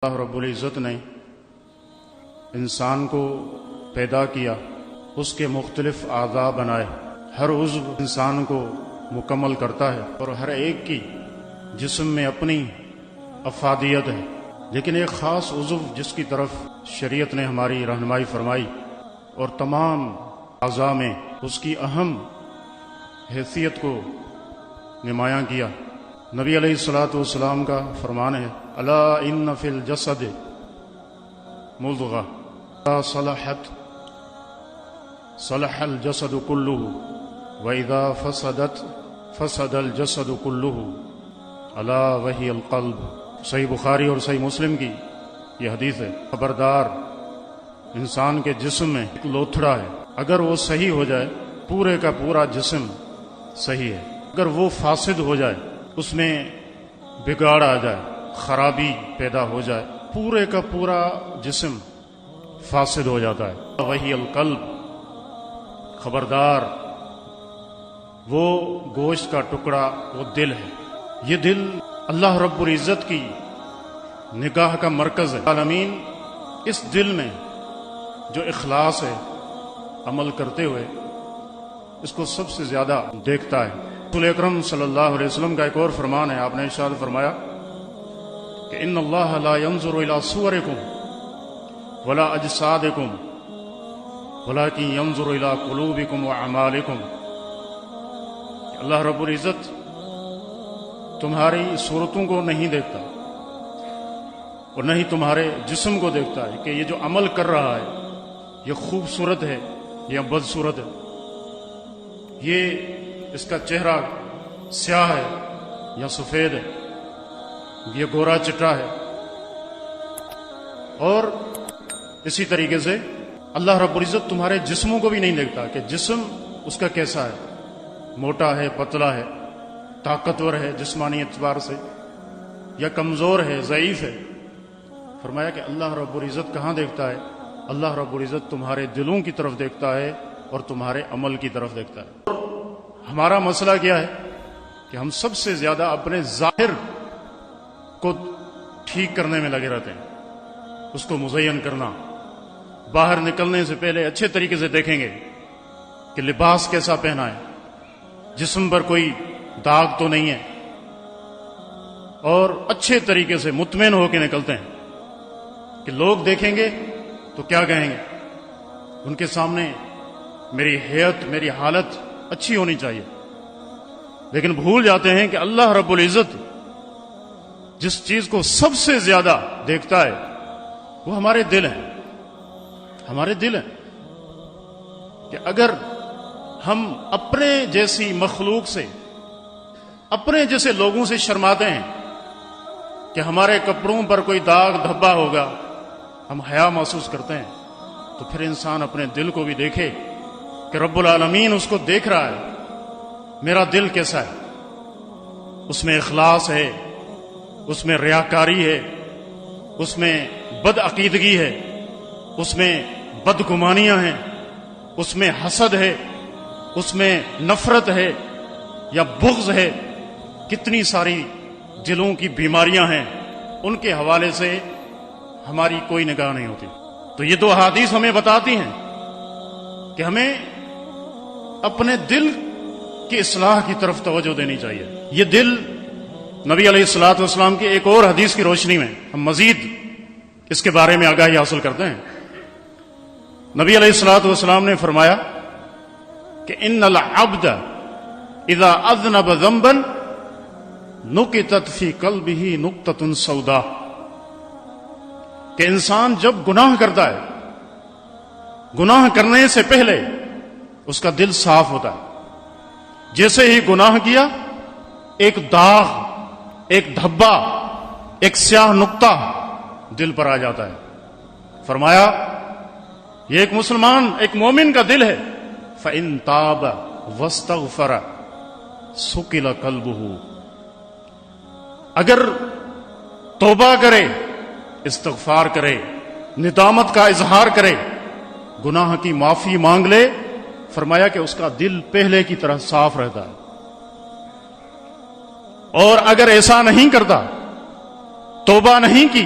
اللہ رب العزت نے انسان کو پیدا کیا، اس کے مختلف اعضاء بنائے، ہر عضو انسان کو مکمل کرتا ہے اور ہر ایک کی جسم میں اپنی افادیت ہے، لیکن ایک خاص عضو جس کی طرف شریعت نے ہماری رہنمائی فرمائی اور تمام اعضاء میں اس کی اہم حیثیت کو نمایاں کیا۔ نبی علیہ الصلوۃ والسلام کا فرمان ہے، الا ان فی الجسد مضغہ اذا صلحت صلح الجسد کلہ واذا فسدت فسد الجسد کلہ الا وہی القلب۔ صحیح بخاری اور صحیح مسلم کی یہ حدیث ہے۔ خبردار، انسان کے جسم میں ایک لوتھڑا ہے، اگر وہ صحیح ہو جائے پورے کا پورا جسم صحیح ہے، اگر وہ فاسد ہو جائے، اس میں بگاڑ آ جائے، خرابی پیدا ہو جائے، پورے کا پورا جسم فاسد ہو جاتا ہے۔ وہی القلب، خبردار، وہ گوشت کا ٹکڑا وہ دل ہے۔ یہ دل اللہ رب العزت کی نگاہ کا مرکز ہے۔ عالمین اس دل میں جو اخلاص ہے عمل کرتے ہوئے اس کو سب سے زیادہ دیکھتا ہے۔ رسول اکرم صلی اللہ علیہ وسلم کا ایک اور فرمان ہے، آپ نے ارشاد فرمایا کہ ان اللہ لا ينظر الى صورکم ولا اجسادکم ولكن ينظر الى قلوبکم واعمالکم۔ اللہ رب العزت تمہاری صورتوں کو نہیں دیکھتا اور نہ ہی تمہارے جسم کو دیکھتا ہے کہ یہ جو عمل کر رہا ہے یہ خوبصورت ہے یا بدصورت ہے، یہ اس کا چہرہ سیاہ ہے یا سفید ہے، یہ گورا چٹا ہے۔ اور اسی طریقے سے اللہ رب العزت تمہارے جسموں کو بھی نہیں دیکھتا کہ جسم اس کا کیسا ہے، موٹا ہے، پتلا ہے، طاقتور ہے جسمانی اعتبار سے یا کمزور ہے، ضعیف ہے۔ فرمایا کہ اللہ رب العزت کہاں دیکھتا ہے؟ اللہ رب العزت تمہارے دلوں کی طرف دیکھتا ہے اور تمہارے عمل کی طرف دیکھتا ہے۔ ہمارا مسئلہ کیا ہے کہ ہم سب سے زیادہ اپنے ظاہر کو ٹھیک کرنے میں لگے رہتے ہیں، اس کو مزین کرنا۔ باہر نکلنے سے پہلے اچھے طریقے سے دیکھیں گے کہ لباس کیسا پہنا ہے، جسم پر کوئی داغ تو نہیں ہے، اور اچھے طریقے سے مطمئن ہو کے نکلتے ہیں کہ لوگ دیکھیں گے تو کیا کہیں گے، ان کے سامنے میری حیت، میری حالت اچھی ہونی چاہیے۔ لیکن بھول جاتے ہیں کہ اللہ رب العزت جس چیز کو سب سے زیادہ دیکھتا ہے وہ ہمارے دل ہیں، ہمارے دل ہیں۔ کہ اگر ہم اپنے جیسی مخلوق سے، اپنے جیسے لوگوں سے شرماتے ہیں کہ ہمارے کپڑوں پر کوئی داغ دھبا ہوگا، ہم حیا محسوس کرتے ہیں، تو پھر انسان اپنے دل کو بھی دیکھے کہ رب العالمین اس کو دیکھ رہا ہے، میرا دل کیسا ہے، اس میں اخلاص ہے، اس میں ریاکاری ہے، اس میں بد عقیدگی ہے، اس میں بدگمانیاں ہیں، اس میں حسد ہے، اس میں نفرت ہے یا بغض ہے، کتنی ساری دلوں کی بیماریاں ہیں، ان کے حوالے سے ہماری کوئی نگاہ نہیں ہوتی۔ تو یہ دو احادیث ہمیں بتاتی ہیں کہ ہمیں اپنے دل کی اصلاح کی طرف توجہ دینی چاہیے۔ یہ دل نبی علیہ الصلوۃ والسلام کی ایک اور حدیث کی روشنی میں ہم مزید اس کے بارے میں آگاہی حاصل کرتے ہیں۔ نبی علیہ الصلوۃ والسلام نے فرمایا کہ ان العبد اذا اذنب ذنبا نکتت فی قلبہ نقطۃ سوداء، کہ انسان جب گناہ کرتا ہے، گناہ کرنے سے پہلے اس کا دل صاف ہوتا ہے، جیسے ہی گناہ کیا ایک داغ، ایک دھبا، ایک سیاہ نقطہ دل پر آ جاتا ہے۔ فرمایا یہ ایک مسلمان، ایک مومن کا دل ہے، فَإِن تَابَ وَاسْتَغْفَرَ سُقِلَ قَلْبُهُ، اگر توبہ کرے، استغفار کرے، ندامت کا اظہار کرے، گناہ کی معافی مانگ لے، فرمایا کہ اس کا دل پہلے کی طرح صاف رہتا ہے۔ اور اگر ایسا نہیں کرتا، توبہ نہیں کی،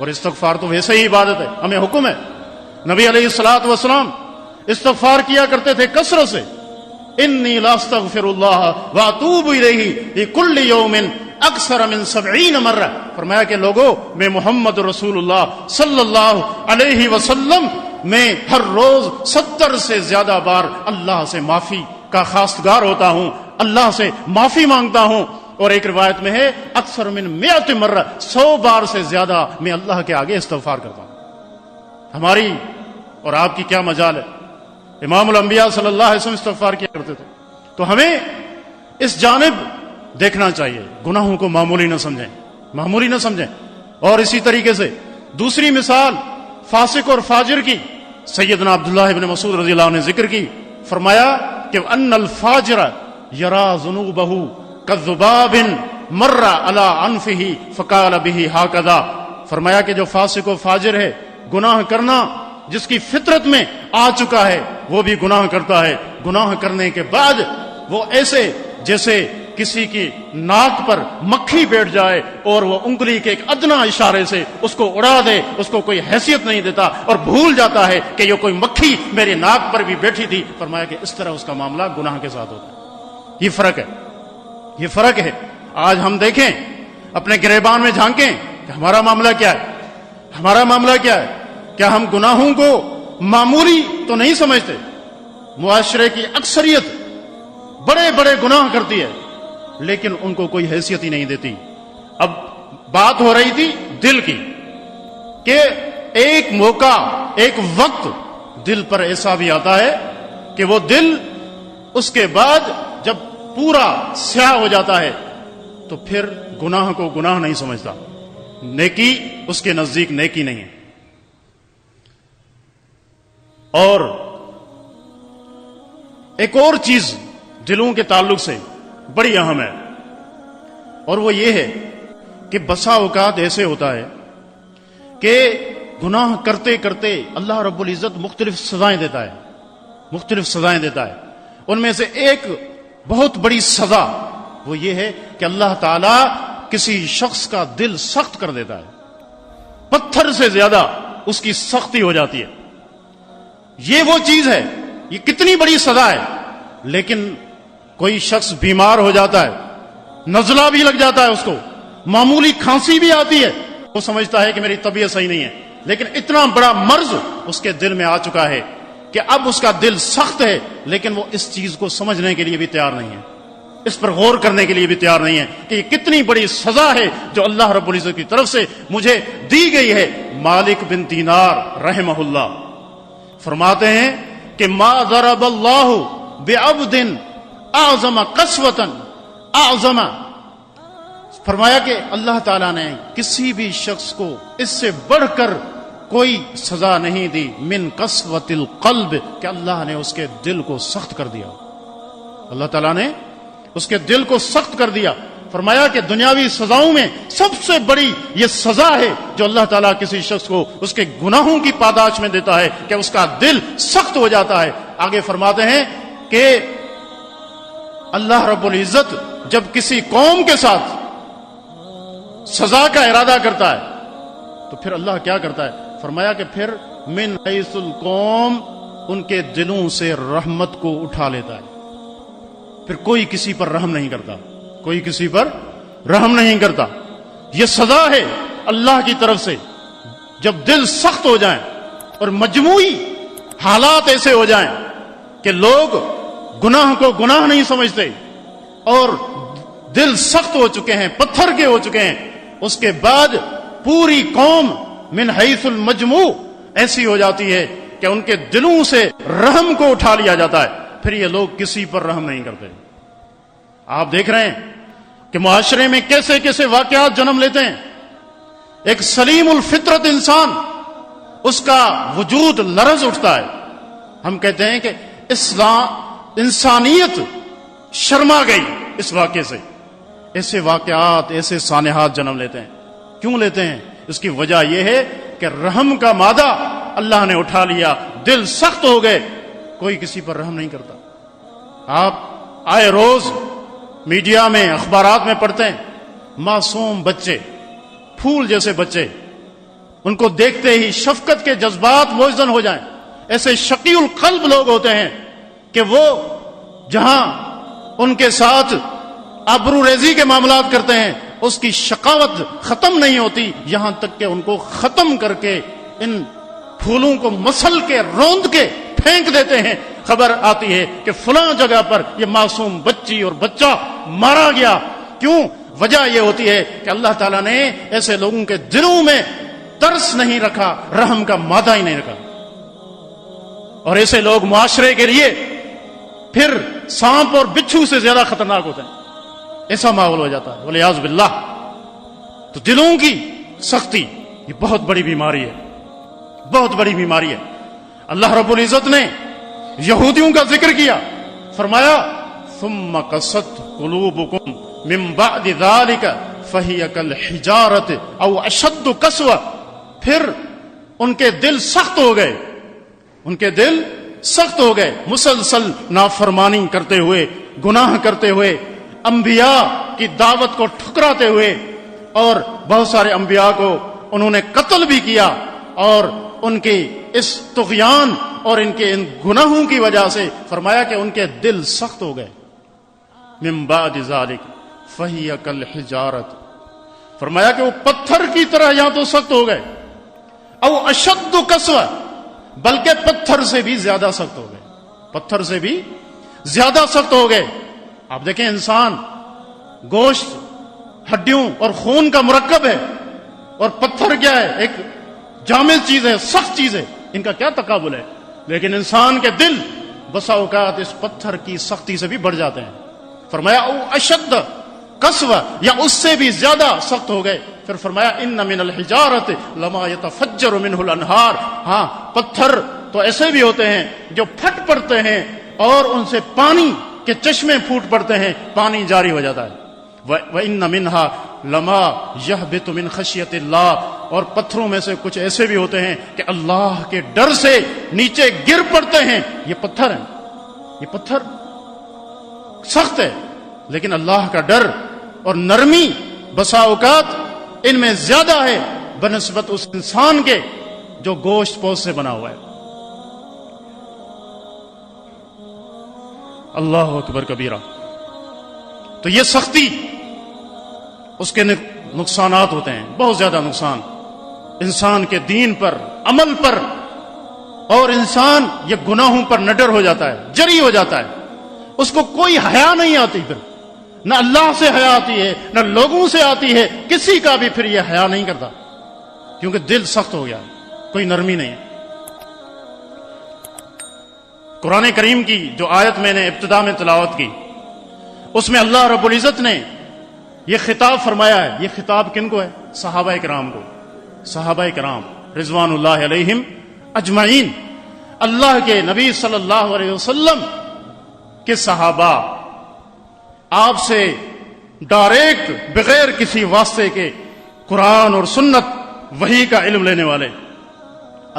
اور استغفار تو ویسے ہی عبادت ہے، ہمیں حکم ہے. نبی علیہ الصلوۃ والسلام استغفار کیا کرتے تھے کثرت سے. انی لاستغفر اللہ واتوب الیہ فی کل یوم اکثر من 70 مرہ. فرمایا کہ لوگوں، میں محمد رسول اللہ صلی اللہ علیہ وسلم میں ہر روز 70 سے زیادہ بار اللہ سے معافی کا خواستگار ہوتا ہوں، اللہ سے معافی مانگتا ہوں. اور ایک روایت میں ہے اکثر من 100 مرہ، 100 بار سے زیادہ میں اللہ کے آگے استغفار کرتا ہوں. ہماری اور آپ کی کیا مجال ہے؟ امام الانبیاء صلی اللہ علیہ وسلم استغفار کیا کرتے تھے. تو ہمیں اس جانب دیکھنا چاہیے، گناہوں کو معمولی نہ سمجھیں، معمولی نہ سمجھیں. اور اسی طریقے سے دوسری مثال فاسق اور فاجر کی سیدنا عبداللہ ابن مسعود رضی اللہ عنہ نے ذکر کی. فرمایا کہ ان الفاجر یرا ذنوبہ کذباب مر علی انفہ فقال بہ ہکذا. فرمایا کہ جو فاسق و فاجر ہے، گناہ کرنا جس کی فطرت میں آ چکا ہے، وہ بھی گناہ کرتا ہے. گناہ کرنے کے بعد وہ ایسے جیسے کسی کی ناک پر مکھی بیٹھ جائے اور وہ انگلی کے ایک ادنا اشارے سے اس کو اڑا دے، اس کو کوئی حیثیت نہیں دیتا اور بھول جاتا ہے کہ یہ کوئی مکھی میری ناک پر بھی بیٹھی تھی. فرمایا کہ اس طرح اس کا معاملہ گناہ کے ساتھ ہوتا ہے. یہ فرق ہے، یہ فرق ہے. آج ہم دیکھیں، اپنے گریبان میں جھانکیں کہ ہمارا معاملہ کیا ہے، ہمارا معاملہ کیا ہے. کیا ہم گناہوں کو معمولی تو نہیں سمجھتے؟ معاشرے کی اکثریت بڑے بڑے گناہ کرتی ہے لیکن ان کو کوئی حیثیت ہی نہیں دیتی. اب بات ہو رہی تھی دل کی کہ ایک موقع، ایک وقت دل پر ایسا بھی آتا ہے کہ وہ دل اس کے بعد جب پورا سیاہ ہو جاتا ہے تو پھر گناہ کو گناہ نہیں سمجھتا، نیکی اس کے نزدیک نیکی نہیں ہے. اور ایک اور چیز دلوں کے تعلق سے بڑی اہم ہے، اور وہ یہ ہے کہ بسا اوقات ایسے ہوتا ہے کہ گناہ کرتے کرتے اللہ رب العزت مختلف سزائیں دیتا ہے، مختلف سزائیں دیتا ہے. ان میں سے ایک بہت بڑی سزا وہ یہ ہے کہ اللہ تعالی کسی شخص کا دل سخت کر دیتا ہے، پتھر سے زیادہ اس کی سختی ہو جاتی ہے. یہ وہ چیز ہے، یہ کتنی بڑی سزا ہے. لیکن کوئی شخص بیمار ہو جاتا ہے، نزلہ بھی لگ جاتا ہے، اس کو معمولی کھانسی بھی آتی ہے، وہ سمجھتا ہے کہ میری طبیعت صحیح نہیں ہے. لیکن اتنا بڑا مرض اس کے دل میں آ چکا ہے کہ اب اس کا دل سخت ہے، لیکن وہ اس چیز کو سمجھنے کے لیے بھی تیار نہیں ہے، اس پر غور کرنے کے لیے بھی تیار نہیں ہے کہ یہ کتنی بڑی سزا ہے جو اللہ رب العزت کی طرف سے مجھے دی گئی ہے. مالک بن دینار رحمہ اللہ فرماتے ہیں کہ ما ضرب اللہ بعبد اعظم قسوۃ اعظم. فرمایا کہ اللہ تعالیٰ نے کسی بھی شخص کو اس سے بڑھ کر کوئی سزا نہیں دی من قسوۃ القلب، کہ اللہ نے اس کے دل کو سخت کر دیا. اللہ تعالیٰ نے اس کے دل کو سخت کر دیا. فرمایا کہ دنیاوی سزاؤں میں سب سے بڑی یہ سزا ہے جو اللہ تعالیٰ کسی شخص کو اس کے گناہوں کی پاداش میں دیتا ہے کہ اس کا دل سخت ہو جاتا ہے. آگے فرماتے ہیں کہ اللہ رب العزت جب کسی قوم کے ساتھ سزا کا ارادہ کرتا ہے تو پھر اللہ کیا کرتا ہے؟ فرمایا کہ پھر من حیث القوم ان کے دلوں سے رحمت کو اٹھا لیتا ہے. پھر کوئی کسی پر رحم نہیں کرتا، کوئی کسی پر رحم نہیں کرتا. یہ سزا ہے اللہ کی طرف سے. جب دل سخت ہو جائیں اور مجموعی حالات ایسے ہو جائیں کہ لوگ گناہ کو گناہ نہیں سمجھتے اور دل سخت ہو چکے ہیں، پتھر کے ہو چکے ہیں، اس کے بعد پوری قوم من حیث المجموع ایسی ہو جاتی ہے کہ ان کے دلوں سے رحم کو اٹھا لیا جاتا ہے. پھر یہ لوگ کسی پر رحم نہیں کرتے. آپ دیکھ رہے ہیں کہ معاشرے میں کیسے کیسے واقعات جنم لیتے ہیں. ایک سلیم الفطرت انسان، اس کا وجود لرز اٹھتا ہے. ہم کہتے ہیں کہ انسانیت شرما گئی اس واقعے سے. ایسے واقعات، ایسے سانحات جنم لیتے ہیں. کیوں لیتے ہیں؟ اس کی وجہ یہ ہے کہ رحم کا مادہ اللہ نے اٹھا لیا، دل سخت ہو گئے، کوئی کسی پر رحم نہیں کرتا. آپ آئے روز میڈیا میں، اخبارات میں پڑھتے ہیں معصوم بچے، پھول جیسے بچے ان کو دیکھتے ہی شفقت کے جذبات موزن ہو جائیں. ایسے شقی القلب لوگ ہوتے ہیں کہ وہ جہاں ان کے ساتھ آبرو ریزی کے معاملات کرتے ہیں اس کی شقاوت ختم نہیں ہوتی، یہاں تک کہ ان کو ختم کر کے ان پھولوں کو مسل کے روند کے پھینک دیتے ہیں. خبر آتی ہے کہ فلاں جگہ پر یہ معصوم بچی اور بچہ مارا گیا. کیوں؟ وجہ یہ ہوتی ہے کہ اللہ تعالیٰ نے ایسے لوگوں کے دلوں میں ترس نہیں رکھا، رحم کا مادہ ہی نہیں رکھا. اور ایسے لوگ معاشرے کے لیے پھر سانپ اور بچھو سے زیادہ خطرناک ہوتے ہیں. ایسا ماحول ہو جاتا ہے والیاذ باللہ. تو دلوں کی سختی یہ بہت بڑی بیماری ہے، بہت بڑی بیماری ہے. اللہ رب العزت نے یہودیوں کا ذکر کیا، فرمایا ثم قست قلوبکم من بعد ذلك فهي كالحجارة او اشد قسوة. پھر ان کے دل سخت ہو گئے، ان کے دل سخت ہو گئے، مسلسل نافرمانی کرتے ہوئے، گناہ کرتے ہوئے، انبیاء کی دعوت کو ٹھکراتے ہوئے، اور بہت سارے انبیاء کو انہوں نے قتل بھی کیا. اور ان کی اس طغیان اور ان کے ان گناہوں کی وجہ سے فرمایا کہ ان کے دل سخت ہو گئے. من بعد ذلك فهي كالحجارة، فرمایا کہ وہ پتھر کی طرح یہاں تو سخت ہو گئے، او اشد قسوة، بلکہ پتھر سے بھی زیادہ سخت ہو گئے، پتھر سے بھی زیادہ سخت ہو گئے. آپ دیکھیں انسان گوشت، ہڈیوں اور خون کا مرکب ہے، اور پتھر کیا ہے؟ ایک جامد چیز ہے، سخت چیز ہے. ان کا کیا تقابل ہے؟ لیکن انسان کے دل بسا اوقات اس پتھر کی سختی سے بھی بڑھ جاتے ہیں. فرمایا او اشد قسوة، یا اس سے بھی زیادہ سخت ہو گئے. پھر فرمایا ان من الحجارة لما يتفجر منه الانہار. ہاں پتھر تو ایسے بھی ہوتے ہیں جو پھٹ پڑتے ہیں اور ان سے پانی کے چشمے پھوٹ پڑتے ہیں، پانی جاری ہو جاتا ہے. وَإِنَّ مِنْهَا لَمَا يَهْبِطُ مِنْ خَشْيَةِ اللَّهِ. اور پتھروں میں سے کچھ ایسے بھی ہوتے ہیں کہ اللہ کے ڈر سے نیچے گر پڑتے ہیں. یہ پتھر ہیں، یہ پتھر سخت ہے، لیکن اللہ کا ڈر اور نرمی بسا اوقات ان میں زیادہ ہے بنسبت اس انسان کے جو گوشت پوست سے بنا ہوا ہے. اللہ اکبر کبیرہ. تو یہ سختی، اس کے نقصانات ہوتے ہیں، بہت زیادہ نقصان انسان کے دین پر، عمل پر، اور انسان یہ گناہوں پر نڈر ہو جاتا ہے، جری ہو جاتا ہے. اس کو کوئی حیا نہیں آتی، پھر نہ اللہ سے حیا آتی ہے نہ لوگوں سے آتی ہے، کسی کا بھی پھر یہ حیا نہیں کرتا، کیونکہ دل سخت ہو گیا، کوئی نرمی نہیں ہے. قرآن کریم کی جو آیت میں نے ابتدا میں تلاوت کی، اس میں اللہ رب العزت نے یہ خطاب فرمایا ہے. یہ خطاب کن کو ہے؟ صحابہ کرام کو. صحابہ کرام رضوان اللہ علیہم اجمعین، اللہ کے نبی صلی اللہ علیہ وسلم کے صحابہ، آپ سے ڈائریکٹ بغیر کسی واسطے کے قرآن اور سنت وحی کا علم لینے والے.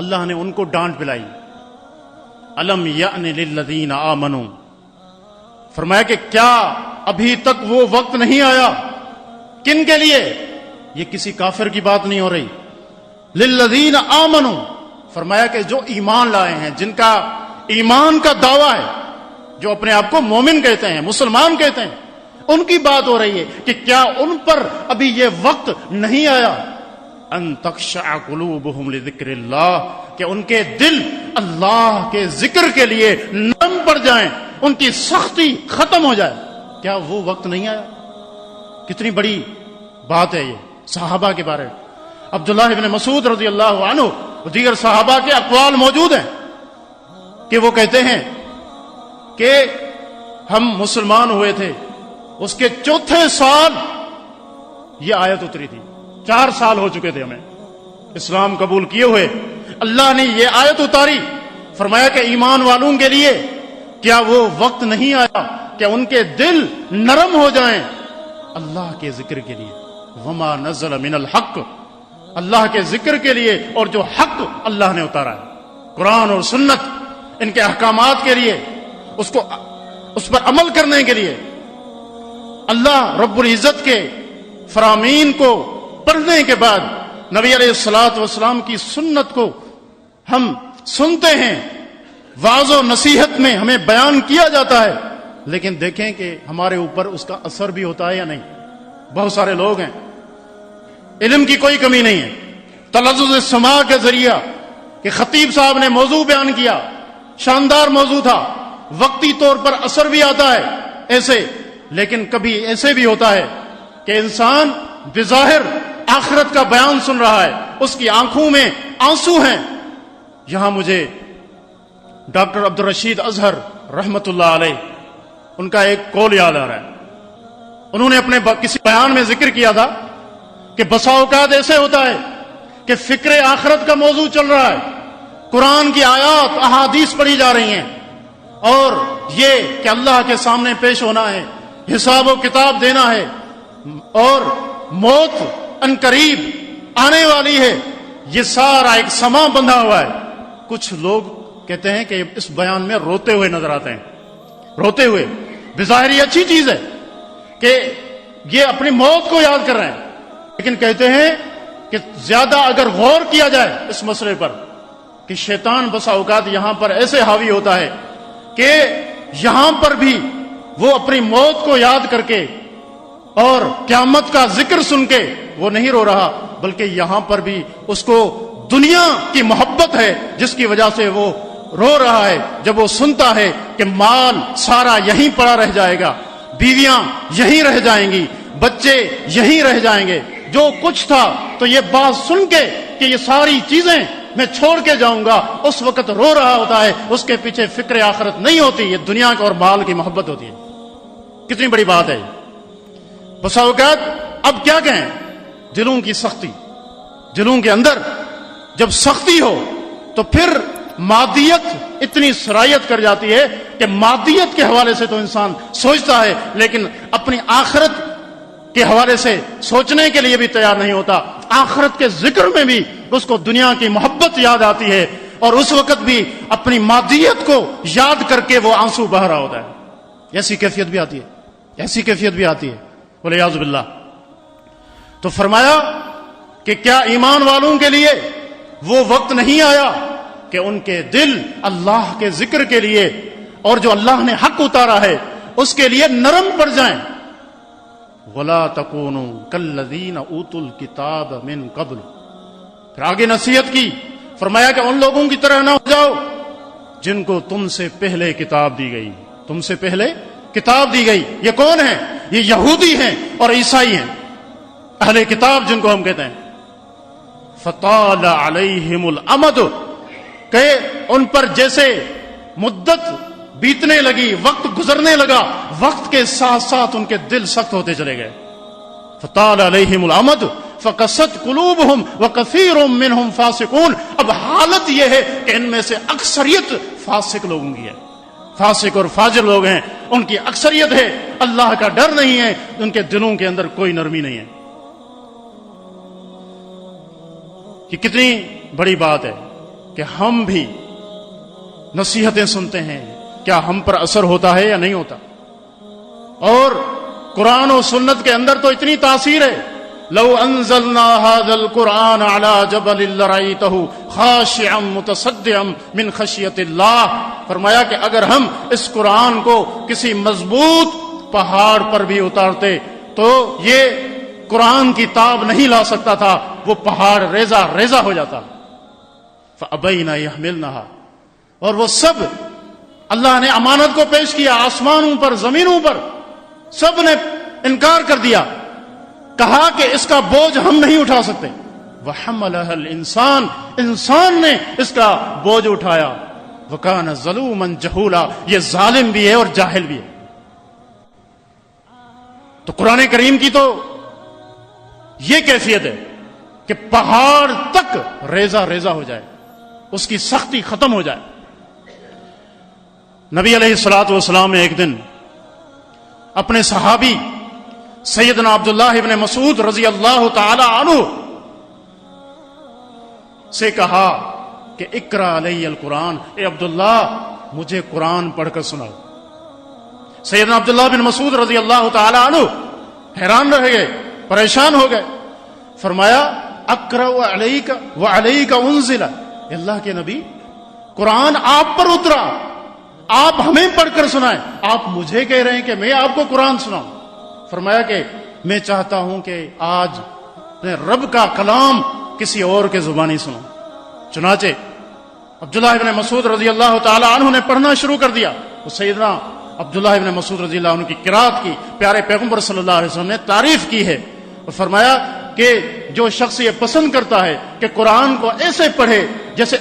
اللہ نے ان کو ڈانٹ پلائی. الم یأن للذین آمنوا، فرمایا کہ کیا ابھی تک وہ وقت نہیں آیا؟ کن کے لیے؟ یہ کسی کافر کی بات نہیں ہو رہی. للذین آمنوا، فرمایا کہ جو ایمان لائے ہیں، جن کا ایمان کا دعویٰ ہے، جو اپنے آپ کو مومن کہتے ہیں، مسلمان کہتے ہیں، ان کی بات ہو رہی ہے کہ کیا ان پر ابھی یہ وقت نہیں آیا؟ ان تخشع قلوبہم لذکر اللہ، کہ ان کے دل اللہ کے ذکر کے لیے نرم پڑ جائیں، ان کی سختی ختم ہو جائے. کیا وہ وقت نہیں آیا؟ کتنی بڑی بات ہے یہ صحابہ کے بارے میں. عبداللہ ابن مسعود رضی اللہ عنہ دیگر صحابہ کے اقوال موجود ہیں کہ وہ کہتے ہیں کہ ہم مسلمان ہوئے تھے، اس کے چوتھے سال یہ آیت اتری تھی. 4 سال ہو چکے تھے ہمیں اسلام قبول کیے ہوئے. اللہ نے یہ آیت اتاری، فرمایا کہ ایمان والوں کے لیے کیا وہ وقت نہیں آیا کہ ان کے دل نرم ہو جائیں اللہ کے ذکر کے لیے. وما نزل من الحق، اللہ کے ذکر کے لیے، اور جو حق اللہ نے اتارا ہے قرآن اور سنت، ان کے احکامات کے لیے، اس پر عمل کرنے کے لیے. اللہ رب العزت کے فرامین کو پڑھنے کے بعد نبی علیہ الصلوۃ والسلام کی سنت کو ہم سنتے ہیں، واعظ و نصیحت میں ہمیں بیان کیا جاتا ہے، لیکن دیکھیں کہ ہمارے اوپر اس کا اثر بھی ہوتا ہے یا نہیں۔ بہت سارے لوگ ہیں، علم کی کوئی کمی نہیں ہے، تلذذ سماع کے ذریعہ کہ خطیب صاحب نے موضوع بیان کیا، شاندار موضوع تھا، وقتی طور پر اثر بھی آتا ہے ایسے، لیکن کبھی ایسے بھی ہوتا ہے کہ انسان بظاہر آخرت کا بیان سن رہا ہے، اس کی آنکھوں میں آنسو ہیں۔ یہاں مجھے ڈاکٹر عبدالرشید اظہر رحمت اللہ علیہ ان کا ایک قول یاد آ رہا ہے۔ انہوں نے اپنے کسی بیان میں ذکر کیا تھا کہ بسا اوقات ایسے ہوتا ہے کہ فکر آخرت کا موضوع چل رہا ہے، قرآن کی آیات احادیث پڑھی جا رہی ہیں، اور یہ کہ اللہ کے سامنے پیش ہونا ہے، حساب و کتاب دینا ہے، اور موت عنقریب آنے والی ہے، یہ سارا ایک سما بندھا ہوا ہے۔ کچھ لوگ کہتے ہیں کہ اس بیان میں روتے ہوئے نظر آتے ہیں، روتے ہوئے، بظاہر یہ اچھی چیز ہے کہ یہ اپنی موت کو یاد کر رہے ہیں، لیکن کہتے ہیں کہ زیادہ اگر غور کیا جائے اس مسئلے پر کہ شیطان بسا اوقات یہاں پر ایسے حاوی ہوتا ہے کہ یہاں پر بھی وہ اپنی موت کو یاد کر کے اور قیامت کا ذکر سن کے وہ نہیں رو رہا، بلکہ یہاں پر بھی اس کو دنیا کی محبت ہے جس کی وجہ سے وہ رو رہا ہے، جب وہ سنتا ہے کہ مال سارا یہیں پڑا رہ جائے گا، بیویاں یہیں رہ جائیں گی، بچے یہیں رہ جائیں گے، جو کچھ تھا تو یہ بات سن کے کہ یہ ساری چیزیں میں چھوڑ کے جاؤں گا، اس وقت رو رہا ہوتا ہے، اس کے پیچھے فکر آخرت نہیں ہوتی، یہ دنیا اور مال کی محبت ہوتی ہے۔ کتنی بڑی بات ہے بس اوقات۔ اب کیا کہیں، دلوں کی سختی، دلوں کے اندر جب سختی ہو تو پھر مادیت اتنی سرایت کر جاتی ہے کہ مادیت کے حوالے سے تو انسان سوچتا ہے، لیکن اپنی آخرت کے حوالے سے سوچنے کے لیے بھی تیار نہیں ہوتا۔ آخرت کے ذکر میں بھی اس کو دنیا کی محبت یاد آتی ہے، اور اس وقت بھی اپنی مادیت کو یاد کر کے وہ آنسو بہہ رہا ہوتا ہے۔ ایسی کیفیت بھی آتی ہے، ایسی کیفیت بھی آتی ہے، والعیاذ باللہ۔ تو فرمایا کہ کیا ایمان والوں کے لیے وہ وقت نہیں آیا کہ ان کے دل اللہ کے ذکر کے لیے اور جو اللہ نے حق اتارا ہے اس کے لیے نرم پڑ جائیں۔ وَلَا تَكُونُوا كَالَّذِينَ أُوتُوا الْكِتَابَ مِنْ قَبْلُ۔ پھر آگے نصیحت کی، فرمایا کہ ان لوگوں کی طرح نہ ہو جاؤ جن کو تم سے پہلے کتاب دی گئی، تم سے پہلے کتاب دی گئی۔ یہ کون ہیں؟ یہ یہودی ہیں اور عیسائی ہیں، اہل کتاب جن کو ہم کہتے ہیں۔ فَطَالَ عَلَيْهِمُ الْأَمَدُ، کہ ان پر جیسے مدت بیتنے لگی، وقت گزرنے لگا، وقت کے ساتھ ساتھ ان کے دل سخت ہوتے چلے گئے۔ فَطَالَ عَلَيْهِمُ الْأَمَدُ فَقَسَتْ قُلُوبُهُمْ وَكَثِيرٌ مِّنْهُمْ فَاسِقُونَ۔ اب حالت یہ ہے کہ ان میں سے اکثریت فاسق لوگوں کی ہے، فاسق اور فاجر لوگ ہیں، ان کی اکثریت ہے، اللہ کا ڈر نہیں ہے، ان کے دلوں کے اندر کوئی نرمی نہیں ہے۔ یہ کتنی بڑی بات ہے کہ ہم بھی نصیحتیں سنتے ہیں، کیا ہم پر اثر ہوتا ہے یا نہیں ہوتا؟ اور قرآن و سنت کے اندر تو اتنی تاثیر ہے، لو انزلنا هذا القرآن على جبل لرأيته خاشعا متصدعا من خشیت اللہ۔ فرمایا کہ اگر ہم اس قرآن کو کسی مضبوط پہاڑ پر بھی اتارتے تو یہ قرآن کی تاب نہیں لا سکتا تھا، وہ پہاڑ ریزہ ریزہ ہو جاتا۔ فَأَبَيْنَ يَحْمِلْنَهَا، اور وہ سب اللہ نے امانت کو پیش کیا، آسمانوں پر، زمینوں پر، سب نے انکار کر دیا، کہا کہ اس کا بوجھ ہم نہیں اٹھا سکتے۔ وَحَمَلَهَا الْإِنسان، انسان نے اس کا بوجھ اٹھایا۔ وَكَانَ ظَلُومًا جَهُولًا، یہ ظالم بھی ہے اور جاہل بھی ہے۔ تو قرآن کریم کی تو یہ کیفیت ہے کہ پہاڑ تک ریزہ ریزہ ہو جائے، اس کی سختی ختم ہو جائے۔ نبی علیہ الصلوۃ والسلام نے ایک دن اپنے صحابی سیدنا عبداللہ ابن مسعود رضی اللہ تعالی عنہ سے کہا کہ اقرا علی القرآن، اے عبداللہ مجھے قرآن پڑھ کر سناؤ۔ سیدنا عبداللہ بن مسعود رضی اللہ تعالی عنہ حیران رہ گئے، پریشان ہو گئے۔ فرمایا اقرأ علیک وعلیک انزل، اللہ کے نبی قرآن آپ پر اترا، آپ ہمیں پڑھ کر سنائیں، آپ مجھے کہہ رہے ہیں کہ میں آپ کو قرآن سناؤں۔ فرمایا کہ میں چاہتا ہوں کہ آج اپنے رب کا کلام کسی اور کے زبانی سنوں۔ چنانچہ عبداللہ ابن مسعود رضی اللہ تعالی عنہ نے پڑھنا شروع کر دیا۔ وہ سیدنا عبداللہ ابن مسعود رضی اللہ عنہ کی قرات کی پیارے پیغمبر صلی اللہ علیہ وسلم نے تعریف کی ہے اور فرمایا کہ جو شخص یہ پسند کرتا ہے کہ قرآن کو ایسے پڑھے جیسے